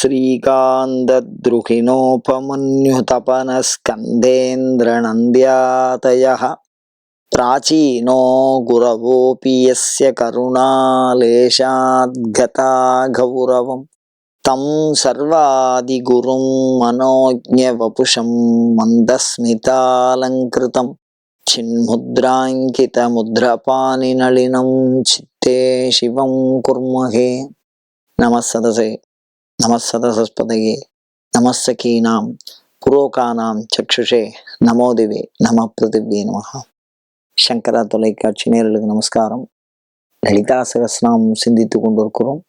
श्रीकान्तद्रुहिणोपमन्युतपनस्कन्देन्द्रनन्द्यातयः प्राचीनो गुरवोऽपि यस्य करुणालेशाद्गता गौरवम् तं सर्वादिगुरुं मनोज्ञवपुषं मन्दस्मितालङ्कृतं चिन्मुद्राङ्कितमुद्रपाणिनलिनं चित्ते शिवं कुर्महे। नमस्सदसे நமசதசஸ்பதையே நமசகீனாம் புரோகானாம் சக்ஷுஷே நமோதிவே நம பிருதிவே நமஹ. சங்கரா தொலைக்காட்சி நேயர்களுக்கு நமஸ்காரம். லலிதா சகஸ்ரநாமம் சிந்தித்து கொண்டிருக்கிறோம்.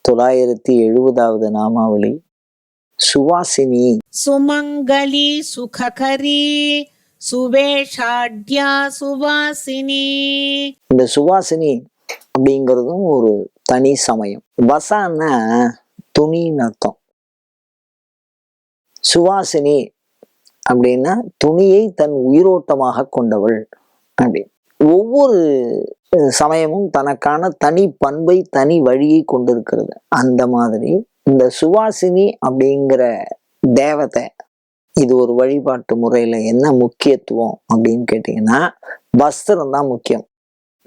970வது நாமாவளி சுவாசினி. சுமங்கலி சுககரி சுவேஷாட்யா சுவாசினி. இந்த சுவாசினி அப்படிங்கிறதும் ஒரு தனி சமயம். வசான்னா துணின்னு அர்த்தம். சுவாசினி அப்படின்னா துணியை தன் உயிரோட்டமாக கொண்டவள் அப்படி. ஒவ்வொரு சமயமும் தனக்கான தனி பண்பை தனி வழியை கொண்டிருக்கிறது. அந்த மாதிரி இந்த சுவாசினி அப்படிங்கிற தேவதை, இது ஒரு வழிபாட்டு முறையில என்ன முக்கியத்துவம் அப்படின்னு கேட்டீங்கன்னா, வஸ்திரம் தான் முக்கியம்,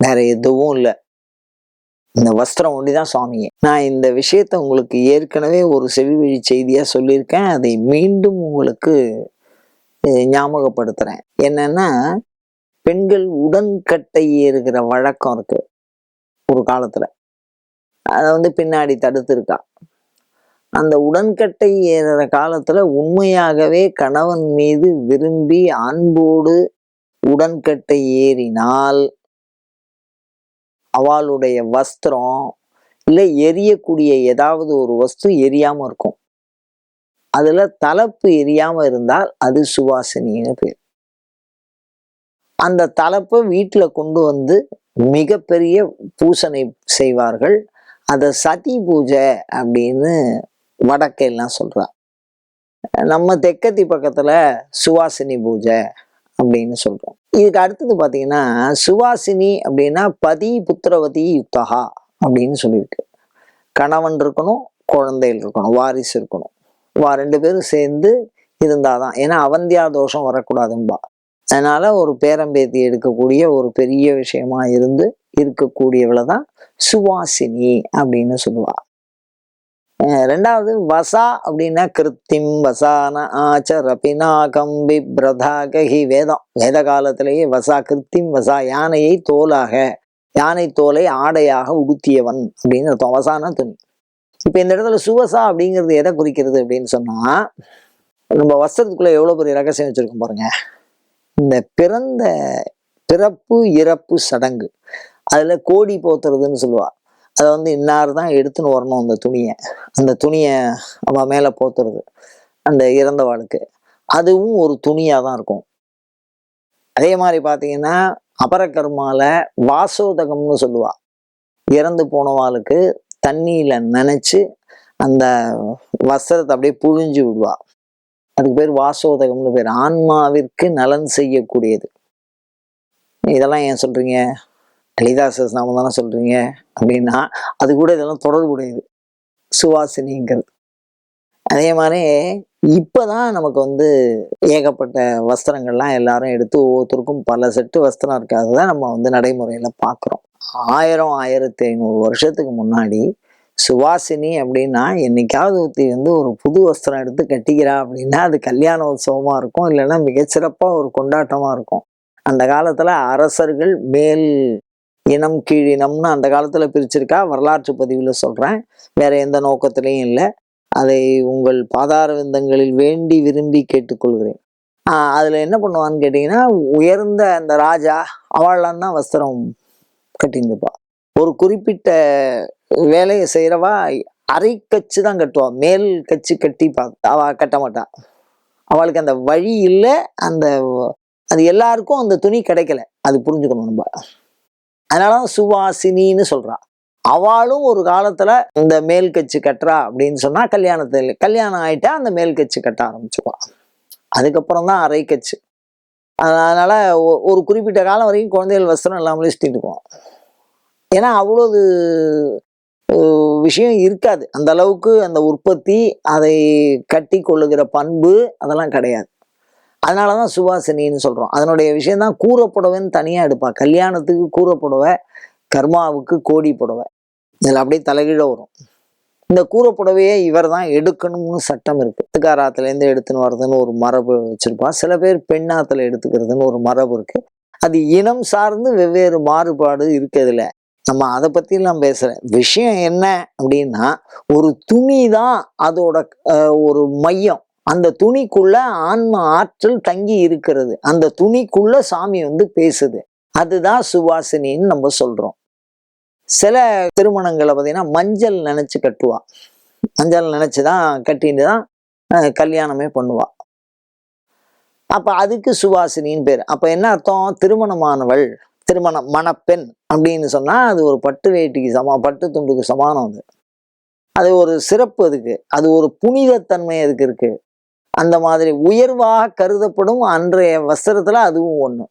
வேற எதுவும் இல்லை. இந்த வஸ்திரம் ஒண்டிதான் சுவாமியே. நான் இந்த விஷயத்த உங்களுக்கு ஏற்கனவே ஒரு செவி வழி செய்தியா சொல்லியிருக்கேன். அதை மீண்டும் உங்களுக்கு ஞாபகப்படுத்துறேன். என்னன்னா, பெண்கள் உடன்கட்டை ஏறுகிற வழக்கம் இருக்கு ஒரு காலத்துல. அதை பின்னாடி தடுத்திருக்கா. அந்த உடன்கட்டை ஏறுற காலத்துல உண்மையாகவே கணவன் மீது விரும்பி அன்போடு உடன்கட்டை ஏறினால் அவளுடைய வஸ்திரம் இல்லை எரியக்கூடிய ஏதாவது ஒரு வஸ்து எரியாம இருக்கும். அதுல தலப்பு எரியாம இருந்தால் அது சுவாசினின்னு பேர். அந்த தலப்பை வீட்டுல கொண்டு வந்து மிகப்பெரிய பூசனை செய்வார்கள். அதை சதி பூஜை அப்படின்னு வடக்கெல்லாம் சொல்றா. நம்ம தெற்கத்தி பக்கத்துல சுவாசினி பூஜை அப்படின்னு சொல்றோம். இதுக்கு அடுத்தது பாத்தீங்கன்னா, சுவாசினி அப்படின்னா பதி புத்திரவதி யுக்தகா அப்படின்னு சொல்லியிருக்கு. கணவன் இருக்கணும், குழந்தைகள் இருக்கணும், வாரிசு இருக்கணும். ரெண்டு பேரும் சேர்ந்து இருந்தாதான். ஏன்னா அவந்தியா தோஷம் வரக்கூடாதும்பா. அதனால ஒரு பேரம்பேத்தி எடுக்கக்கூடிய ஒரு பெரிய விஷயமா இருக்கக்கூடியவளை தான் சுவாசினி அப்படின்னு சொல்லுவா. ரெண்டாவது வசா அப்படின்னா கிருத்திம் வசான ஆச்சரபினா கம்பி பிரதாகி. வேத காலத்திலேயே வசா கிருத்திம் வசா, யானையை தோலாக, யானை தோலை ஆடையாக உடுத்தியவன் அப்படின்னு அர்த்தம். வசான துணி. இப்ப இந்த இடத்துல சுவசா அப்படிங்கிறது எதை குறிக்கிறது அப்படின்னு சொன்னா, நம்ம வஸ்திரத்துக்குள்ள எவ்வளவு பெரிய ரகசியம் வச்சிருக்கோம் பாருங்க. இந்த பிறப்பு இறப்பு சடங்கு, அதுல கோடி போத்துறதுன்னு சொல்லுவா. அதை இன்னார் தான் எடுத்துன்னு வரணும் அந்த துணியை அவன் மேல போத்துறது அந்த இறந்தவாளுக்கு. அதுவும் ஒரு துணியா தான் இருக்கும். அதே மாதிரி பாத்தீங்கன்னா, அபரகர்மால வாசோதகம்னு சொல்லுவா. இறந்து போனவாளுக்கு தண்ணியில நனைச்சு அந்த வஸ்திரத்தை அப்படியே புழிஞ்சு விடுவா. அதுக்கு பேர் வாசோதகம்னு பேர். ஆன்மாவிற்கு நலன் செய்யக்கூடியது. இதெல்லாம் ஏன் சொல்றீங்க? லலிதா சகஸ்ரநாமம் தானே சொல்றீங்க அப்படின்னா, அது கூட இதெல்லாம் தொடர்புடையது சுவாசினிங்கிறது. அதே மாதிரி இப்பதான் நமக்கு ஏகப்பட்ட வஸ்திரங்கள்லாம் எல்லாரும் எடுத்து ஒவ்வொருத்தருக்கும் பல செட்டு வஸ்திரம் இருக்காது தான் நம்ம நடைமுறையில பார்க்குறோம். 1500 வருஷத்துக்கு முன்னாடி சுவாசினி அப்படின்னா, என்னைக்காவது ஒருத்தி ஒரு புது வஸ்திரம் எடுத்து கட்டிக்கிறா அப்படின்னா அது கல்யாண உற்சவமா இருக்கும், இல்லைன்னா மிகச்சிறப்பா ஒரு கொண்டாட்டமா இருக்கும். அந்த காலத்துல அரசர்கள் மேல் இனம் கீழினம்னு அந்த காலத்துல பிரிச்சிருக்கா. வரலாற்று பதிவுல சொல்றேன், வேற எந்த நோக்கத்திலையும் இல்லை. அதை உங்கள் பாதார விந்தங்களில் வேண்டி விரும்பி கேட்டுக்கொள்கிறேன். அதுல என்ன பண்ணுவான்னு கேட்டீங்கன்னா, உயர்ந்த அந்த ராஜா அவள்லாம் தான் வஸ்திரம் கட்டியிருப்பா. ஒரு குறிப்பிட்ட வேலையை செய்யறவா அரை கச்சு தான் கட்டுவா, மேல் கச்சு கட்டி அவ கட்ட மாட்டா. அவளுக்கு அந்த வழி இல்லை. அது எல்லாருக்கும் அந்த துணி கிடைக்கல, அது புரிஞ்சுக்கணும் நம்ம. அதனாலதான் சுவாசினின்னு சொல்றா. அவளும் ஒரு காலத்துல இந்த மேல் கட்சி கட்டுறா அப்படின்னு சொன்னா, கல்யாணம் ஆயிட்டா அந்த மேல் கட்சி கட்ட ஆரம்பிச்சுவா. அதுக்கப்புறம் தான் அரை கட்சி. அதனால ஒரு குறிப்பிட்ட காலம் வரைக்கும் குழந்தைகள் வஸ்திரம் இல்லாமலே சுத்திட்டு இருக்கோம். ஏன்னா அவ்வளவு விஷயம் இருக்காது. அந்த அளவுக்கு அந்த உற்பத்தி, அதை கட்டி கொள்ளுகிற பண்பு அதெல்லாம் கிடையாது. அதனாலதான் சுவாசினின்னு சொல்றோம். அதனுடைய விஷயம் தான் கூரை புடவைன்னு தனியா எடுப்பா. கல்யாணத்துக்கு கூரை புடவை, கர்மாவுக்கு கோடி புடவை. இதுல அப்படியே தலைகீழ வரும். இந்த கூரை புடவையை இவர் தான் எடுக்கணும்னு சட்டம் இருக்கு. ஆத்துக்காராத்துலேருந்து எடுத்துன்னு வர்றதுன்னு ஒரு மரபு வச்சிருப்பா. சில பேர் பெண்ணாத்துல எடுத்துக்கிறதுன்னு ஒரு மரபு இருக்கு. அது இனம் சார்ந்து வெவ்வேறு மாறுபாடு இருக்குதுல. நம்ம அதை பத்திலாம் பேசல. விஷயம் என்ன அப்படின்னா, ஒரு துணி தான் அதோட ஒரு மையம். அந்த துணிக்குள்ள ஆன்ம ஆற்றல் தங்கி இருக்கிறது. அந்த துணிக்குள்ள சாமி வந்து பேசுது. அதுதான் சுவாசினின்னு நம்ம சொல்றோம். சில திருமணங்களை பார்த்தீங்கன்னா மஞ்சள் நினைச்சு கட்டுவா. மஞ்சள் நினைச்சுதான் கட்டிட்டு தான் கல்யாணமே பண்ணுவா. அப்ப அதுக்கு சுவாசினின்னு பேர். அப்ப என்ன அர்த்தம்? திருமணமானவள், திருமணம் மணப்பெண் அப்படின்னு சொன்னா அது ஒரு பட்டு வேட்டிக்கு பட்டு துண்டுக்கு சமானம். அது ஒரு சிறப்பு. அதுக்கு அது ஒரு புனிதத்தன்மை அதுக்கு இருக்கு. அந்த மாதிரி உயர்வாக கருதப்படும் அன்றைய வஸ்திரத்துல அதுவும் ஒண்ணு.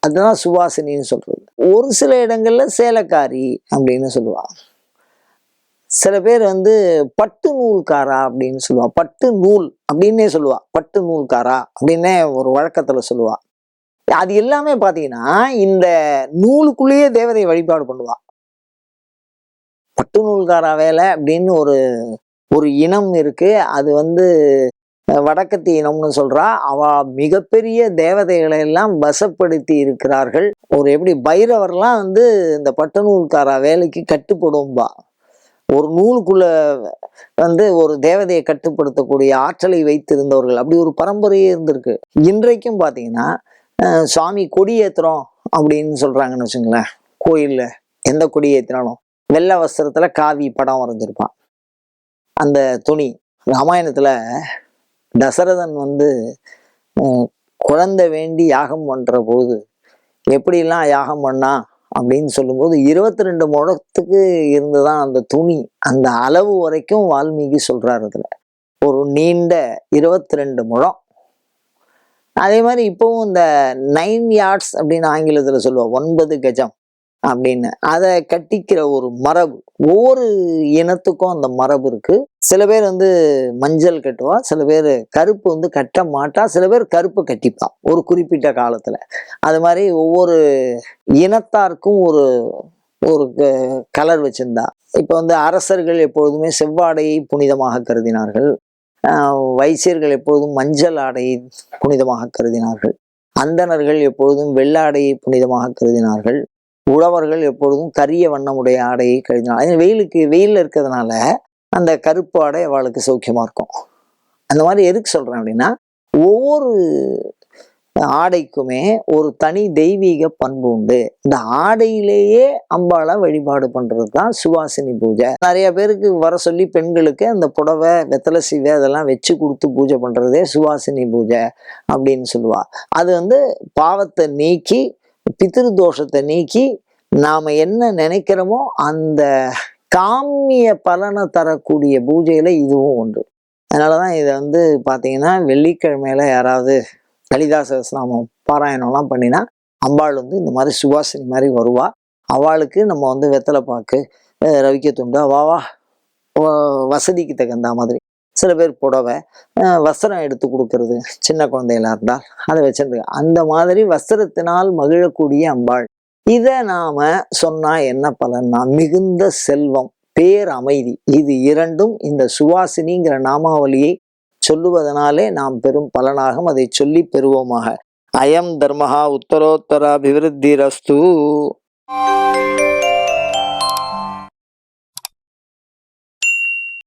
அதுதான் சுவாசினின்னு சொல்றது. ஒரு சில இடங்கள்ல சேலக்காரி அப்படின்னு சொல்லுவா. சில பேர் வந்து பட்டு நூல்காரா அப்படின்னு சொல்லுவா. பட்டு நூல் அப்படின்னே சொல்லுவா. பட்டு நூல்காரா அப்படின்னே ஒரு வழக்கத்துல சொல்லுவா. அது எல்லாமே பாத்தீங்கன்னா இந்த நூலுக்குள்ளேயே தேவதை வழிபாடு பண்ணுவா. பட்டு நூல்காரா வேலை அப்படின்னு ஒரு இனம் இருக்கு. அது வந்து வடக்கத்தி இனம்னு சொல்றா. அவ மிகப்பெரிய தேவதைகளை எல்லாம் வசப்படுத்தி இருக்கிறார்கள். ஒரு எப்படி பைரவர்லாம் வந்து இந்த பட்டு நூல்காரா வேலைக்கு கட்டுப்படும்பா. ஒரு நூலுக்குள்ள வந்து ஒரு தேவதையை கட்டுப்படுத்தக்கூடிய ஆற்றலை வைத்திருந்தவர்கள். அப்படி ஒரு பரம்பரையே இருந்திருக்கு. இன்றைக்கும் பாத்தீங்கன்னா சுவாமி கொடியேத்துறோம் அப்படின்னு சொல்றாங்கன்னு வச்சுங்களேன். கோயில்ல எந்த கொடி ஏத்தினாலும் வெள்ளை வஸ்திரத்துல காவி படம் வரைஞ்சிருப்பான். அந்த துணி ராமாயணத்துல தசரதன் வந்து குழந்தை வேண்டி யாகம் பண்ற போது எப்படிலாம் யாகம் பண்ணா அப்படின்னு சொல்லும்போது 22 முழத்துக்கு இருந்துதான் அந்த துணி. அந்த அளவு வரைக்கும் வால்மீகி சொல்றாரு. அதுல ஒரு நீண்ட 22 முழம். அதே மாதிரி இப்பவும் இந்த 9 yards அப்படின்னு ஆங்கிலத்துல சொல்லுவா. 9 கஜம் அப்படின்னு அதை கட்டிக்கிற ஒரு மரபு. ஒவ்வொரு இனத்துக்கும் அந்த மரபு இருக்கு. சில பேர் வந்து மஞ்சள் கட்டுவா, சில பேர் கருப்பு வந்து கட்ட மாட்டா, சில பேர் கருப்பு கட்டிப்பா ஒரு குறிப்பிட்ட காலத்துல. அது மாதிரி ஒவ்வொரு இனத்தாருக்கும் ஒரு ஒரு கலர் வச்சிருந்தா. இப்ப வந்து அரசர்கள் எப்பொழுதுமே செவ்வாடையை புனிதமாக கருதினார்கள். வைசியர்கள் எப்பொழுதும் மஞ்சள் ஆடையை புனிதமாக கருதினார்கள். அந்தணர்கள் எப்பொழுதும் வெள்ளாடையை புனிதமாக கருதினார்கள். உழவர்கள் எப்பொழுதும் கரிய வண்ணமுடைய ஆடையை கருதினார்கள். வெயில்ல இருக்கிறதுனால அந்த கருப்பு ஆடை அவளுக்கு சௌக்கியமா இருக்கும். அந்த மாதிரி எதுக்கு சொல்றேன் அப்படின்னா, ஒவ்வொரு ஆடைக்குமே ஒரு தனி தெய்வீக பண்பு உண்டு. இந்த ஆடையிலேயே அம்பாளை வழிபாடு பண்றது தான் சுவாசினி பூஜை. நிறைய பேருக்கு வர சொல்லி பெண்களுக்கு அந்த புடவை, வெத்தலை சீவை அதெல்லாம் வச்சு கொடுத்து பூஜை பண்றதே சுவாசினி பூஜை அப்படின்னு சொல்லுவா. அது வந்து பாவத்தை நீக்கி, பித்ரு தோஷத்தை நீக்கி, நாம என்ன நினைக்கிறோமோ அந்த காமிய பலனை தரக்கூடிய பூஜையில இதுவும் உண்டு. அதனாலதான் இதை வந்து பாத்தீங்கன்னா வெள்ளிக்கிழமையில யாராவது லலிதா சகஸ்ரநாமம் பாராயணம்லாம் பண்ணினா அம்பாள் வந்து இந்த மாதிரி சுவாசினி மாதிரி வருவா. அவளுக்கு நம்ம வந்து வெத்தலை பாக்கு, ரவிக்க துண்டு, அவாவா வசதிக்கு தகுந்த மாதிரி. சில பேர் புடவை, வஸ்திரம் எடுத்து கொடுக்கறது, சின்ன குழந்தைகளா இருந்தால் அதை வச்சிருக்கு. அந்த மாதிரி வஸ்திரத்தினால் மகிழக்கூடிய அம்பாள். இதை நாம சொன்னா என்ன பலன்னா, மிகுந்த செல்வம், பேர் அமைதி, இது இரண்டும் இந்த சுவாசினிங்கிற நாமாவளியை சொல்லுவதனாலே நாம் பெரும் பலனாகும். அதை சொல்லி பெறுவோமாக. அயம் தர்மஹா உத்தரோத்தர அபிவிருத்திரஸ்து.